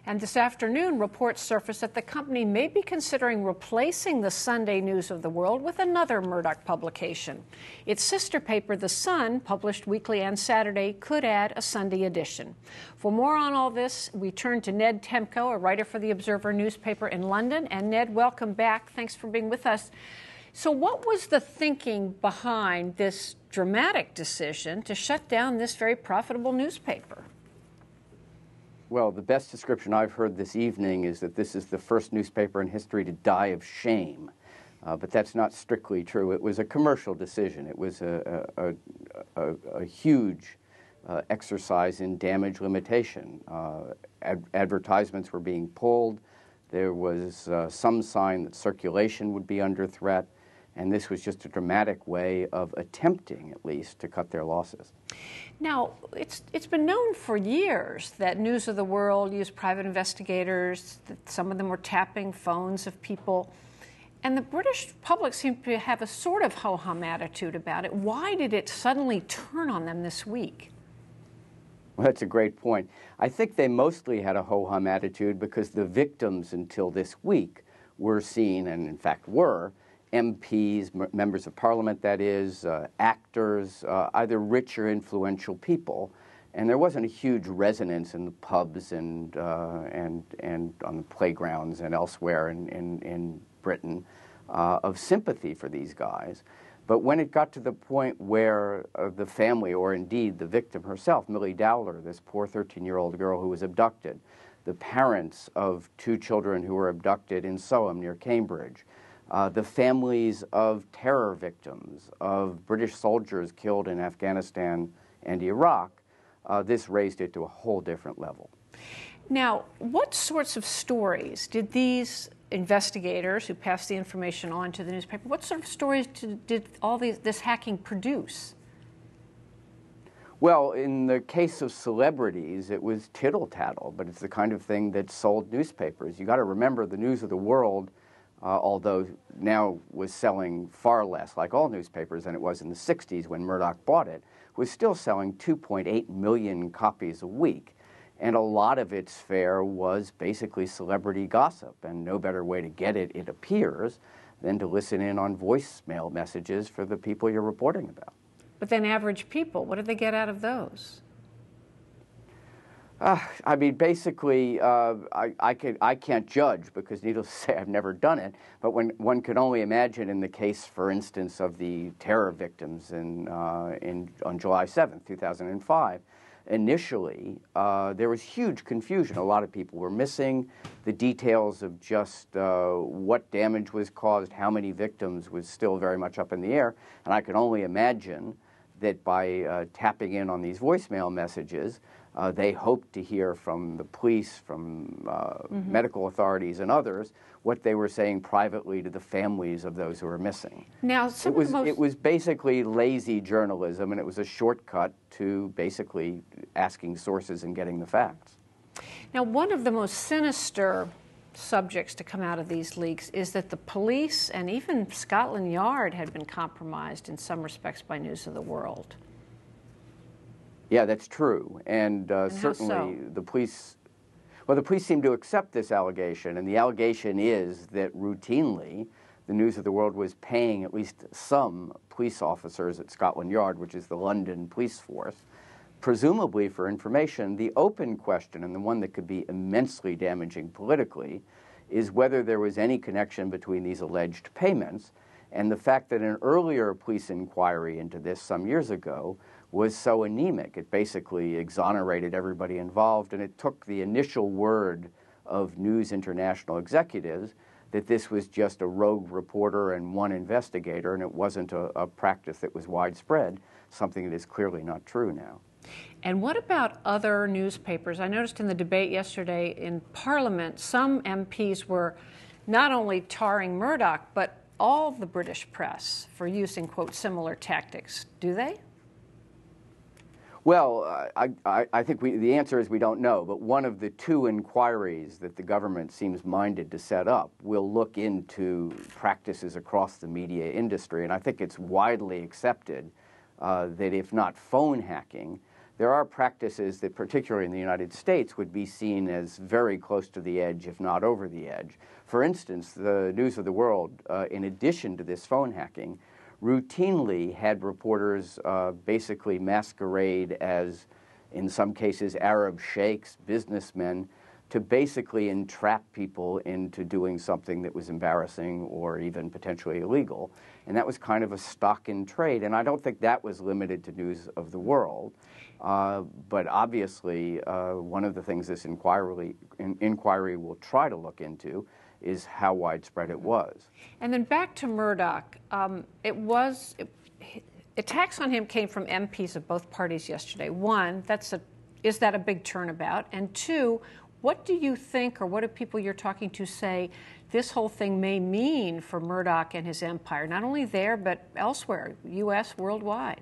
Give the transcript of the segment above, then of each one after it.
And this afternoon, reports surfaced that the company may be considering replacing the Sunday News of the World with another Murdoch publication. Its sister paper, The Sun, published weekly and Saturday, could add a Sunday edition. For more on all this, we turn to Ned Temko, a writer for the Observer newspaper in London. And Ned, welcome back. Thanks for being with us. So what was the thinking behind this dramatic decision to shut down this very profitable newspaper? Well, the best description I've heard this evening is that this is the first newspaper in history to die of shame. But that's not strictly true. It was a commercial decision. It was a huge exercise in damage limitation. Advertisements were being pulled. There was some sign that circulation would be under threat. And this was just a dramatic way of attempting, at least, to cut their losses. Now, it's been known for years that News of the World used private investigators, that some of them were tapping phones of people. And the British public seemed to have a sort of ho-hum attitude about it. Why did it suddenly turn on them this week? Well, that's a great point. I think they mostly had a ho-hum attitude because the victims until this week were seen, and in fact were, MPs, members of parliament, that is, actors, either rich or influential people. And there wasn't a huge resonance in the pubs and on the playgrounds and elsewhere in Britain of sympathy for these guys. But when it got to the point where the family, or indeed the victim herself, Millie Dowler, this poor 13-year-old girl who was abducted, the parents of 2 children who were abducted in Soham near Cambridge, the families of terror victims, of British soldiers killed in Afghanistan and Iraq, this raised it to a whole different level. Now, what sorts of stories did these investigators who passed the information on to the newspaper, what sort of stories did this hacking produce? Well, in the case of celebrities, it was tittle-tattle, but it's the kind of thing that sold newspapers. You got to remember the News of the World, although now was selling far less, like all newspapers, than it was in the 60s when Murdoch bought it, was still selling 2.8 million copies a week. And a lot of its fare was basically celebrity gossip, and no better way to get it, it appears, than to listen in on voicemail messages for the people you're reporting about. But then average people, what did they get out of those? I mean, basically, I can't judge because, needless to say, I've never done it. But when one can only imagine in the case, for instance, of the terror victims on July 7th, 2005, initially there was huge confusion. A lot of people were missing. The details of just what damage was caused, how many victims, was still very much up in the air. And I can only imagine that by tapping in on these voicemail messages, they hoped to hear from the police, from medical authorities and others, what they were saying privately to the families of those who were missing. Now, it was basically lazy journalism, and it was a shortcut to basically asking sources and getting the facts. Now, one of the most sinister subjects to come out of these leaks is that the police and even Scotland Yard had been compromised in some respects by News of the World. Yeah, that's true. And certainly the police, well, the police seem to accept this allegation. And the allegation is that routinely the News of the World was paying at least some police officers at Scotland Yard, which is the London police force, presumably for information. The open question, and the one that could be immensely damaging politically, is whether there was any connection between these alleged payments and the fact that an earlier police inquiry into this some years ago was so anemic. It basically exonerated everybody involved, and it took the initial word of News International executives that this was just a rogue reporter and one investigator, and it wasn't a practice that was widespread, something that is clearly not true now. And what about other newspapers? I noticed in the debate yesterday in Parliament, some MPs were not only tarring Murdoch, but all the British press for using, quote, similar tactics. Do they? Well, I think the answer is we don't know, but one of the 2 inquiries that the government seems minded to set up will look into practices across the media industry, and I think it's widely accepted that if not phone hacking, there are practices that, particularly in the United States, would be seen as very close to the edge, if not over the edge. For instance, the News of the World, in addition to this phone hacking, routinely had reporters basically masquerade as, in some cases, Arab sheikhs, businessmen, to basically entrap people into doing something that was embarrassing or even potentially illegal. And that was kind of a stock in trade. And I don't think that was limited to News of the World. But obviously, one of the things this inquiry will try to look into is how widespread it was. And then back to Murdoch. Attacks on him came from MPs of both parties yesterday. One, is that a big turnabout? And two, what do you think, or what do people you're talking to say this whole thing may mean for Murdoch and his empire, not only there, but elsewhere, U.S., worldwide?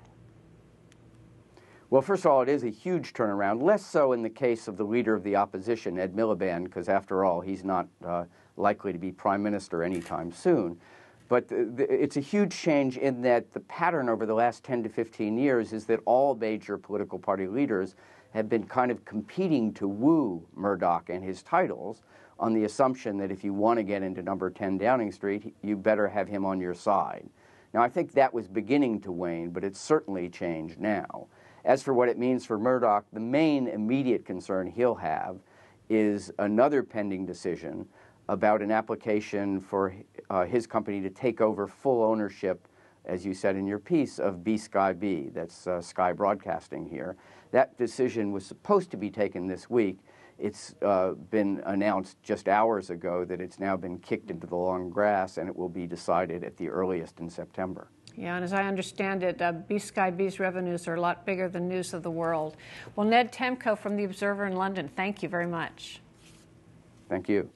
Well, first of all, it is a huge turnaround, less so in the case of the leader of the opposition, Ed Miliband, because after all, he's not likely to be prime minister anytime soon. But it's a huge change in that the pattern over the last 10 to 15 years is that all major political party leaders have been kind of competing to woo Murdoch and his titles on the assumption that if you want to get into number 10 Downing Street, you better have him on your side. Now, I think that was beginning to wane, but it's certainly changed now. As for what it means for Murdoch, the main immediate concern he'll have is another pending decision about an application for his company to take over full ownership, as you said in your piece, of BSkyB, that's Sky Broadcasting here. That decision was supposed to be taken this week. It's been announced just hours ago that it's now been kicked into the long grass, and it will be decided at the earliest in September. Yeah, and as I understand it, BSkyB's revenues are a lot bigger than News of the World. Well, Ned Temko from The Observer in London, thank you very much. Thank you.